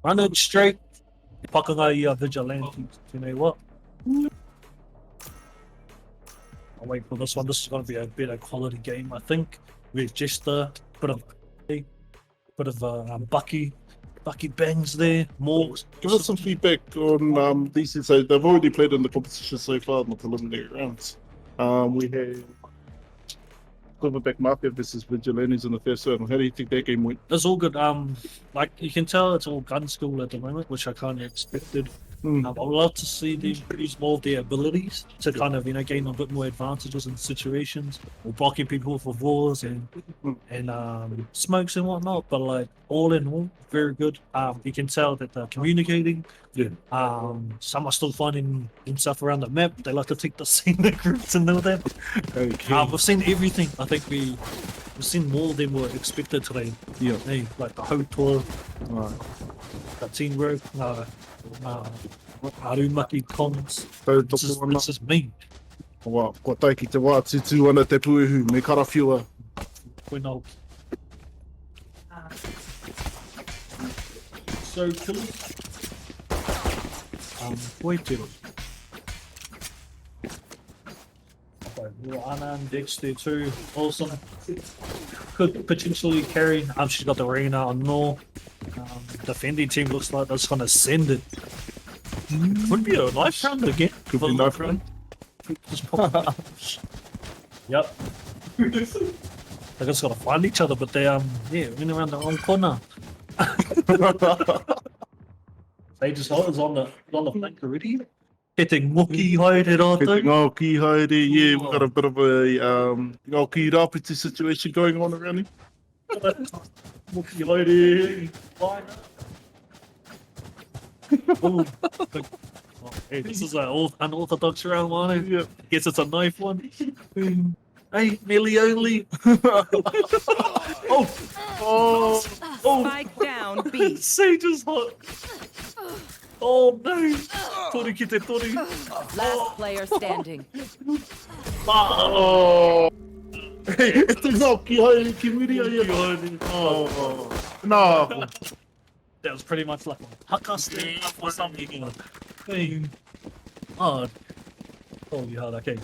Run it straight. Pakanga ia Vigilantes. You know what? I'll wait for this one. This is going to be a better quality game, I think. With Jester, bit of Bucky bangs there. More. Give us some feedback on these. So they've already played in the competition so far in the preliminary rounds. We had Silverback Mafia versus Vigilantes in the first round. How do you think that game went? It's all good. Like you can tell, it's all gun school at the moment, which I kind of expected. I would love to see them use more of their abilities to kind of, gain a bit more advantages in situations, or blocking people with wars and smokes and whatnot. But like all in all, very good. You can tell that they're communicating. Yeah. Some are still finding themselves around the map. They like to take the scenic routes and all that. Okay. We've seen everything. I think we've seen more than were expected today. Yeah. Hey, like the home tour, the teamwork, Arumaki cons. This is me. Ko tai ki te wā tutu ana te puehu, me karawhiua. When so killers. Wait till. Okay, Anna and Dex there too. Awesome. Could potentially carry. She's got the arena on Nor. Defending team looks like that's gonna send it. Could be a knife round again. Could be knife round. Just pop. Yep. They just gotta find each other, but they running around the wrong corner. They just is on the flank already. Hitting Moki Haere rātou. Hitting Ngāo Haere, yeah, we've got a bit of a Ngāo Rāpiti situation going on around here. Moki Haere. Hey, this is an unorthodox round one. Yeah. Guess it's a knife one. Hey, nearly only. Oh. Spike down, B. Sage is hot. Oh no. Tori ki te tori. Last player standing. Oh. Hey, it's Ngāo Haere ki muri ai. Oh. No. That was pretty much like a haka stand up or something. Hey. Oh, you hard, okay.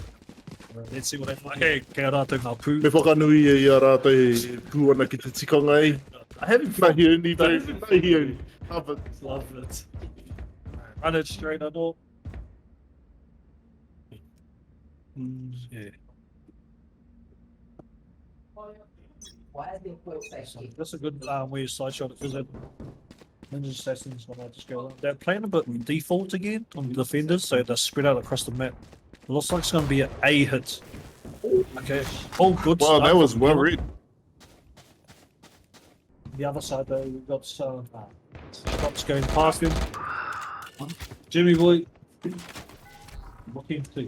Let's see what I find. Okay, kaya rātou ngā pū. Me whakanui e ia rātou he pū ana ki te tikanga e. I haven't Nahi only, baby. Nahi only. Love it. Love it. Run it straight on all. Yeah. So that's a good way to slideshot it, because Ninja Assassins when I just go along. They're playing a bit default again on the defenders, so they're spread out across the map. It looks like it's going to be an A hit. Okay. Oh, good. Wow, that was well read. The other side, though, we've got Scott's going past him. Jimmy boy. Looking to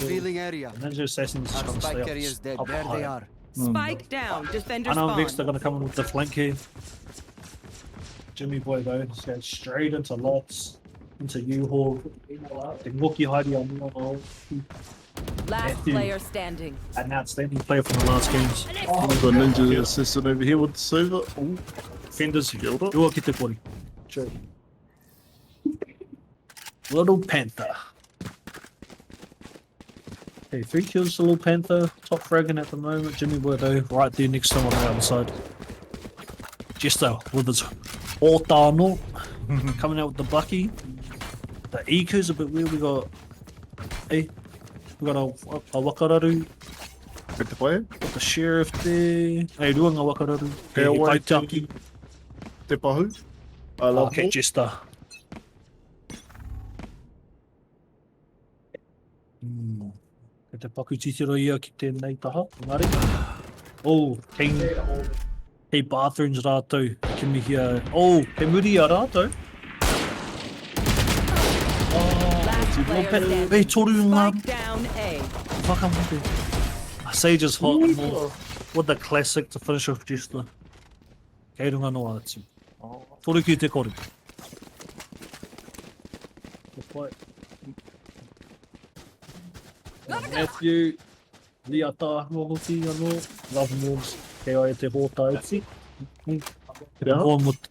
Revealing area. Ninja Assassins is going to Spike carriers stay dead. up There they high. are. Spike down. Defender I know Vex, spawn. they're going to come in with the flank here. Jimmy boy, though, just goes straight into Lots, into U-Haul. The Wookie Heidi on U-Haul. Last Matthew. player standing. An outstanding player from the last games. We've got Ninja Assassin over here with the Sova. Oh, Defenders, Kia ora. Rua ki te kori. Little Panther. Okay, 3 kills to Little Panther. Top fragging at the moment. Jimmy Boy, though, right there next to him on the other side. Jester with his Otano coming out with the Bucky. The Iku's a bit weird. We got a Wakararu. Good to play. Got the Sheriff there. Hey, doing a Wakararu. Hey, Hey, Taitaki. Te pahu. I love okay, Jester. Ke te paku titiro ia ki tēnei taha, engari. Oh, hei bathrooms rātou, ki mihia. Oh, he muri a rātou. Last player standing. Hei toru ngā Spike down A. whakamote. Sage is hot more with the classic to finish off Jester. Kei runga no atu. Toru ki te kore. Matthew, Liata, Mohoki, anō, Love Moves, kei ai te hōta iti. One with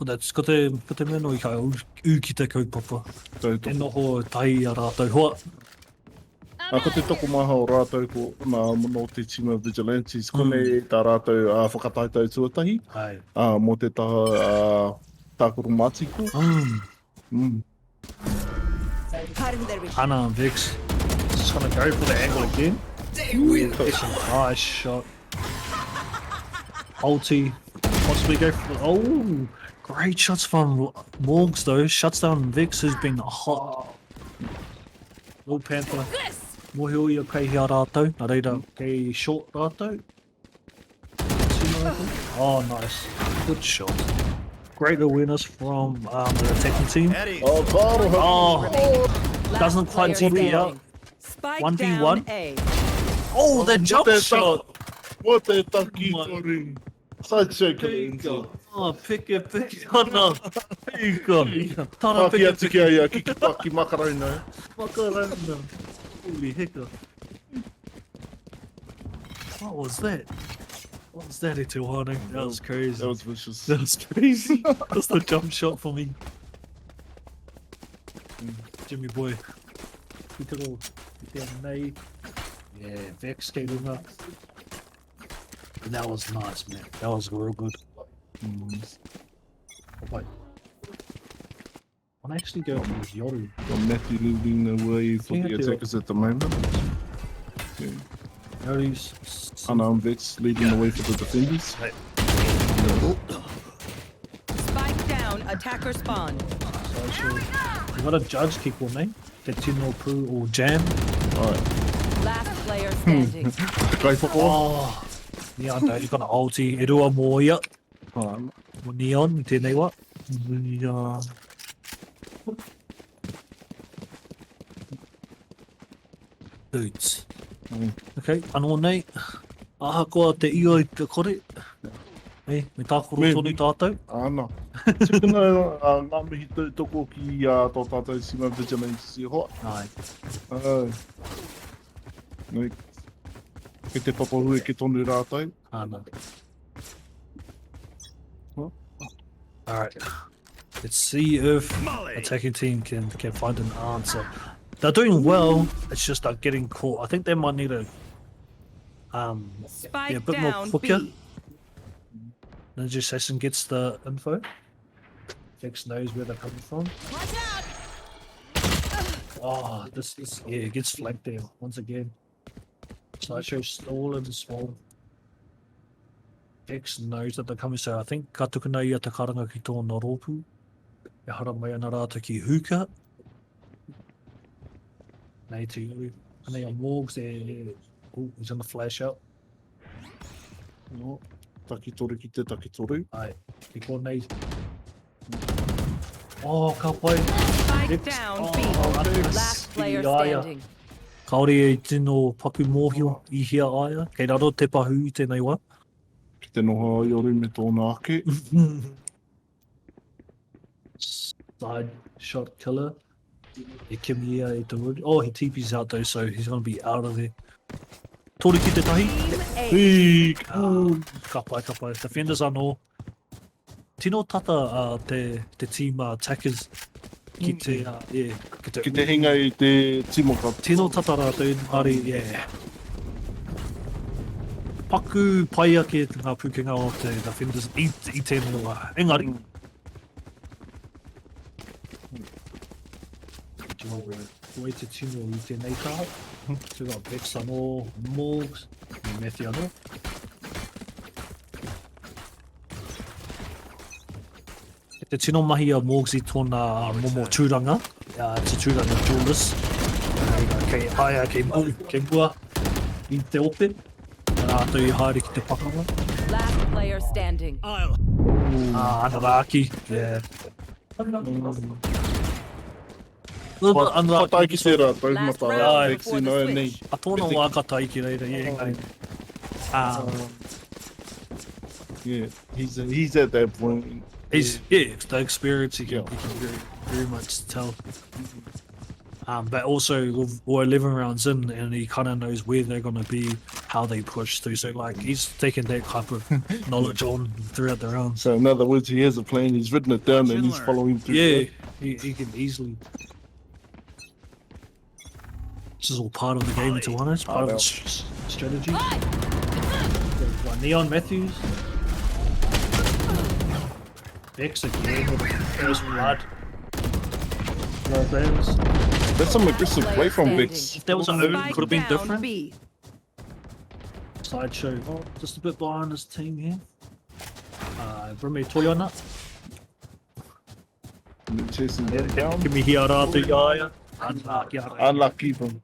Ko te mea no i kai u ki te kaupapa. Tau E toko. noho tahi a rātou hoa. Ko te toko maha o rātou ko nā mono te tima Vigilantes. Kone tā rātou whakataitau tuatahi. Ai. Mō te taha tākoro mātiko. Mm. Hana and Vix. Just gonna go for the angle again. It's a nice shot. Ulti. Possibly go for the... Oh! Great shots from Morgs though. Shuts down Vix, who's been hot. Little Panther. Mohi o kei hea rātou. Nā reira, kei short rātou. Oh, nice. Good shot. Great awareness from the attacking team. Oh, kāro. Oh! Doesn't quite Player TP out. standing. Spike 1v1. down A. Oh, the jump shot! What the taki tori. Such a good. Oh, pick it. Oh, no. There you go. Tana, pick Paki it. atu ki aia, kiki paki makarona. Makaranda. Holy hiccup. What was that? What was that, Ituhane? That was crazy. That was vicious. That was crazy. That's the jump shot for me. Jimmy boy. Pikaro. Nei. Yeah, Vex came in up. And that was nice, man. That was real good. Wait. I'm actually going to use Yoru. Got Matthew leading the way for Yeah, the do it. attackers at the moment. Yeah. Yoru's... Unarmed Vex leading the way for the defenders. Hey. Spike down. Attacker spawn. So sure. You gotta judge people, mate. Te tino pu or jam. Alright. Last player standing. Kai whako. Oh, yeah, I know. You've got an ulti. E rua mō ia. Alright. Mo neon, i tēnei wa. Dudes. Okay, anō nei. Aha koa te io i te kore. Hei, me tākoro Me- tonu tātou. Ana. Tikuna ngā mihi toko ki tō tātou sima Vigilantes i hoa. Ai. Nei. Ke te papahui ke tonu rātou. Ana. Alright. Let's see if attacking team can find an answer. They're doing well, it's just they're getting caught. I think they might need a Spike yeah, a bit more down quicker. B. Ninja Assassin gets the info. Vex knows where they're coming from. Oh, this yeah, it gets flanked there once again. Slideshow stall and small. Vex knows that they're coming, so I think ka tukuna ia te karanga ki tōna rōpū. E hara mai ana rāta ki huka. Nei te iwi. Anei a Morgs there. Oh, he's on the flash out. No. Taki toru ki te taki toru. Ai, ki kōnei. Oh, ka pai. Spike Vex. down B. Oh, Vex. Last player Ki aia. standing. Kaore e tino paku mōhio i hia aia. Kei raro te pahu i tēnei wā. Ki te noha i ori me tōna ake. Side shot killer. E kimi ia e te wood. Oh, he TP's out though, so he's going to be out of there. Tori ki te tahi. Team A. Hei! Ka pai. Defenders anō. Tino tata te team attackers ki te, yeah, Ki te hinga i te timoka. Tino tata rātou, ari, yeah. Paku pai ake ngā pukenga o te defenders i tēnei wā. Engari. Koe te tino i tēnei kaha. So we've got Vex anō, Morgs, and Matthew anō. Te tino mahi a Morgs i tōna momo tūranga. Te tūranga duelist. Kei aia, kei mua. I te ope. Rātou i haere ki te pakanga. Last player standing. Anaraki. Yeah. Little bit Whatai unlucky. ki te rātou, Last mata round Vex before i the noa switch. nei. A tōna wākatai ki reira, yeah, engari. Yeah, he's at that point. He's, yeah, it's the experience, you can Yeah. very much tell. But also we're 11 rounds in, and he kind of knows where they're gonna be, how they push through. So like he's taking that type of knowledge on throughout the rounds. So in other words, he has a plan. He's written it down and he's following through. Yeah, he can easily. This is all part of the game, to be honest. Part of the strategy. Got Neon Matthews. X again with first blood. That's some aggressive Player play from standing. Vix. If there was an own, Spike could have been down different. B. Sideshow. Oh, just a bit behind his team here. Brime Toyona. Chasing that down. Kimi hiara te iaia. Unlucky. Unlucky from.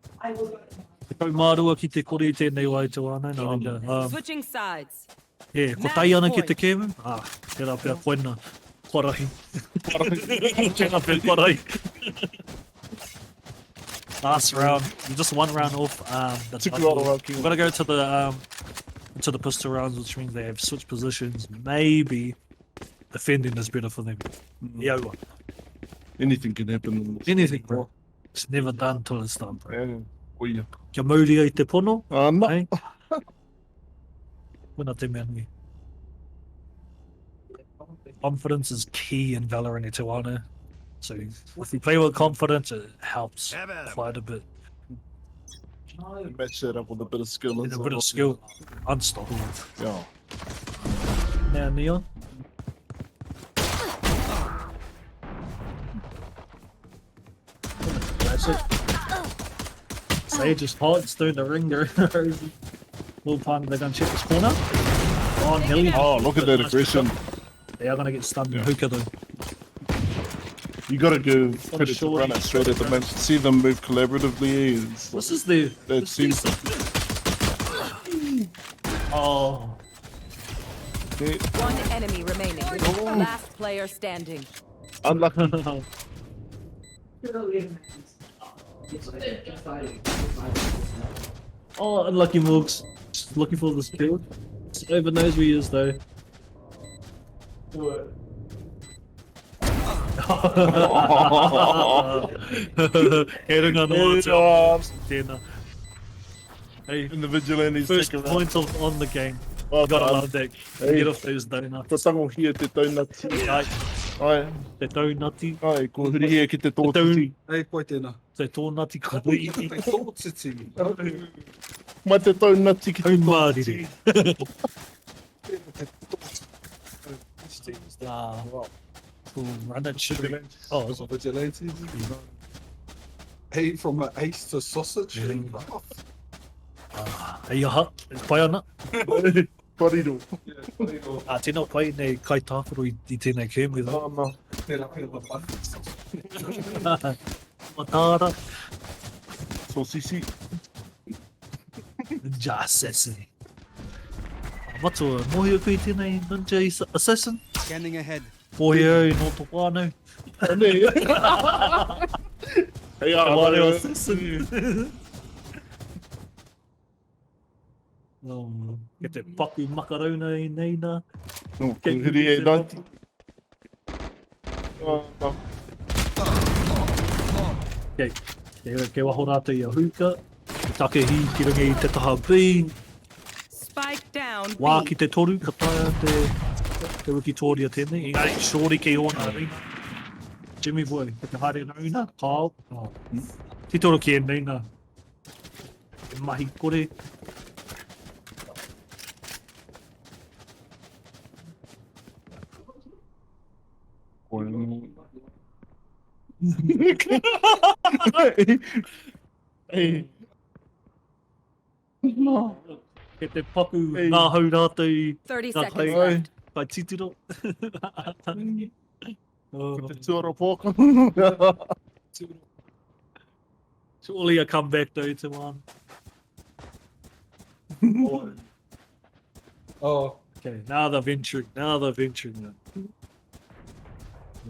Kau mārua ki te kore tēnei wai te wana. Nā ringa. Switching sides. Yeah, ko tai ana ki te kēmu. Tērā pia koina. Korahi. Tērā pia korahi. Last round. You're just one round off. Took a lot of work. We're gonna go to the pistol rounds, which means they have switched positions. Maybe defending is better for them. Yeah, Anything can happen. In this. anything, bro. It's never done till it's done, bro. Yeah. Oh, yeah. Kia mauri ai te pono, No. eh? Wina te mea nui. Confidence is key in Valorant te wana. So if you play with confidence, it helps quite a bit. Match that up with a bit of skill. With a bit of skill, unstoppable. Yeah. Now, Neon. That's it. Sage is hot, it's doing the ring there. Little pun, they're going to check this corner. Oh, Nelly. Oh, look at that aggression. They are going to get stunned in hookah though. You gotta give credit to sure. run it straight at the match. See them move collaboratively. It's This is the. that seems. Oh. One enemy remaining. Last player standing. Unlucky. Oh, unlucky Moogs. Just looking for this kill. Over knows where he is though. Heading on the water. Hey, In the Vigilantes first take a run. point on the game. Oh, You gotta God. love that. Hey. Get off those donuts. Te tango hia te taunati. Ai, Te taunati. ai, ko huri hia ki te tōtiti. Ei, koe tēnā. Te tōnati ka hui. Te tōtiti. Mai te taunati ki te Hau tōtiti. mārire. Cool. Run it, shoot it. Oh, is it? Vigilantes. Hey, from an ace to sausage. Hey, you hot? Pai ana? Korido. Tēnā pai nei kai tāwharo I tēnei kēmu though. Oh, no. Tērā pēr ma pāwhi. Matara. So, sisi. Ninja Assassin. Matua, mohi o kui tēnei Ninja Assassin? Scanning ahead. Mohi au no tō wānau. Hey, Wānau Assassin. Ke te paku makarona I nei nā. No, ko huri e nanti. Oh, no. Ke waho rātou I a hookah. Take hi ki runga I te taha bean. Spike down. B. Wā ki te toru, ka taia te wiki tōria tēnei. Engari, shori ke ona rina. Jimmy boy, ke te haere rauna, kāo. Titoro ki e nei nā. Te mahi kore. Hey. No. Ke te paku Hey. ngā hau rātou 30 ngā seconds kai, left. kai titiro. Ko te tuara pōka. Surely a comeback though to one. Oh, Okay, now they're venturing. Now. There's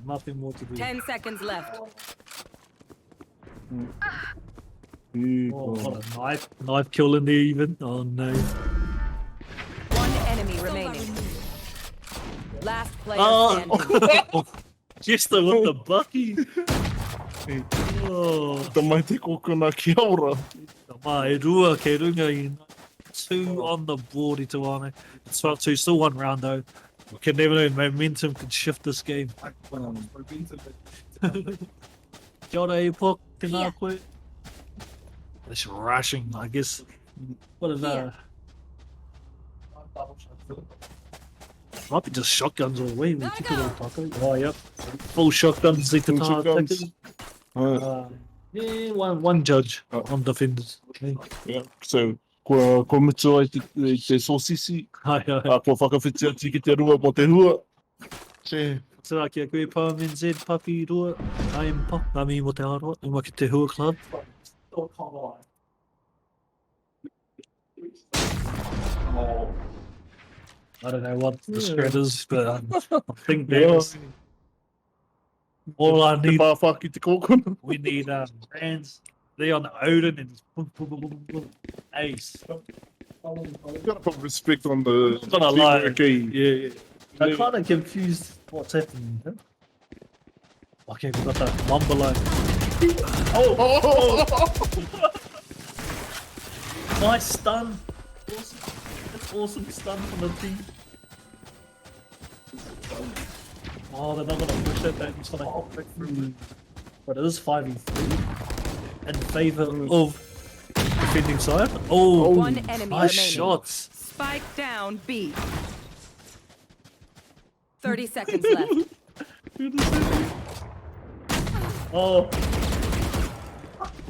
nothing more to do. 10 seconds left. Oh, what a knife kill in there even. Oh no. One enemy remaining. Last player Oh, standing. Jester with the bucky. Oh, The mai te kokona ki aura. mai rua ke runga i nā. 2 on the board i te wane. It's 12-2, still 1 round though. We can never know, momentum can shift this game. Kia ora e pok, te ngā koe. It's rushing, I guess. What is that? Might be just shotguns all the way. We keep it all taco. Oh, yep. Full shotguns, the Full guitar shotguns. attackers. Uh, Yeah, one judge on defenders. Okay. yeah. So, ko mitu ai te sosisi. Hai, hai. Ko whakawhitia ti ki te rua mo te hua. Che. Tērā ki a koe pā men Z, papi rua. I am pa. Nā mi mo te aroa. Uma ki te hua club. I don't know what the spread is, but I think there's all I Te need. pāwhaki te kokona. We need brands. Leon Odin and Ace. Gotta put respect on the Not gonna lie. teamwork, eh? Yeah. I'm kind of confused what's happening. Huh? Okay, we got that one below. Oh! Nice stun. Awesome. Awesome stun from the team. Oh, they're not gonna push it. They're just gonna hop back through. But it is 5v3 in favour of defending side. Oh, One enemy nice remaining. shots. Spike down B. 30 seconds left. Oh.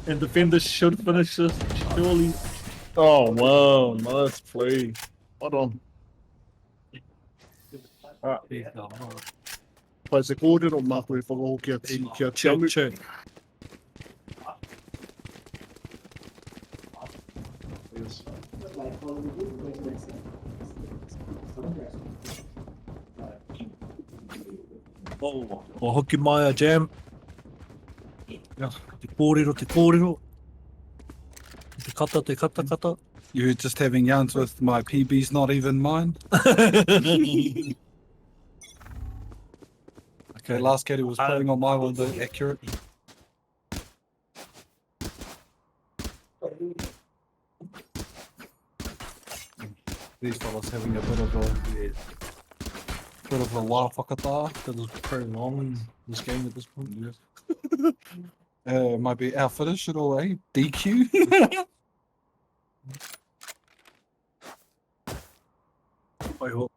And defenders should finish this, surely. Oh, wow. Nice play. Hold on. There you go. Pai se kōrero mā koe whakaho kia Check, tiamu. check. Oh, hoki mai a jam. Yeah, te kōrero, te kōrero. Te kata, te kata, kata. You're just having yarns with my PB's not even mine. Okay, last caddy was playing on my one, though, accurate. These fellas having a bit of a la whakata. That was pretty long in this game at this point. Yeah. Might be our finish at all, eh? DQ. I hope.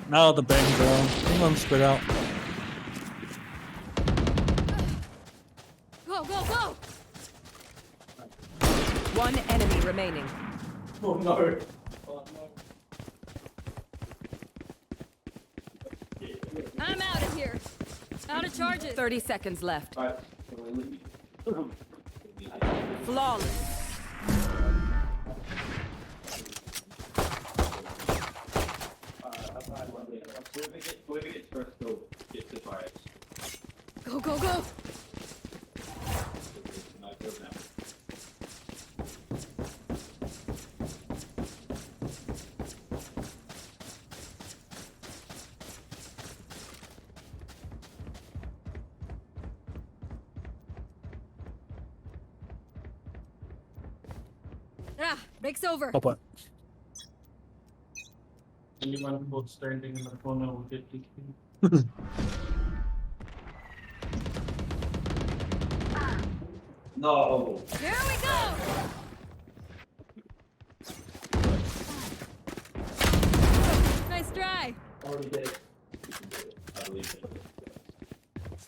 Now the bangs are on. Hang on, spread out. Go, go, go! One enemy remaining. Oh no. I'm out of here. Out of charges. 30 seconds left. Alright. Flawless. Whoever gets first goal gets the fires. Go, go, go. Ah, break's over. Papa. Anyone who's standing in the corner will get DQ. No. Here we go. Nice try. Already did. I believe it.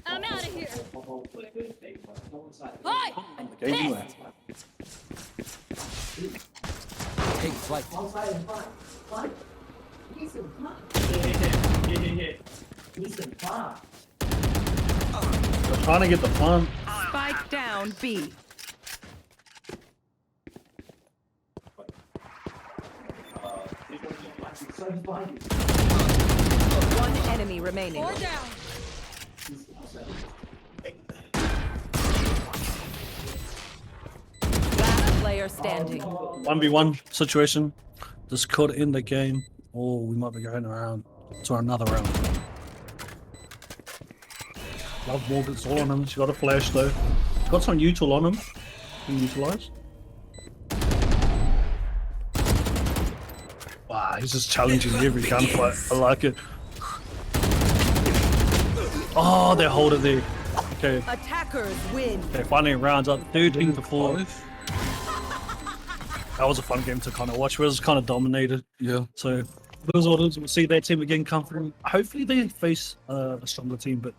I'm out of here. Hi. Hi. They're trying to get the fun. Spike down B. One enemy remaining. Four down. Last player standing. 1v1 situation. This could end the game. Oh, we might be going around to another round. Love Morgan's all on him. She's got a flash though. Got some neutral on him. Can utilize. Wow, he's just challenging every gunfight. I like it. Oh, they hold it there. Okay, Attackers win. okay, finally rounds up 13 to 4. That was a fun game to kind of watch. It was kind of dominated. Yeah. So those orders, we'll see that team again come through. Hopefully they face a stronger team, but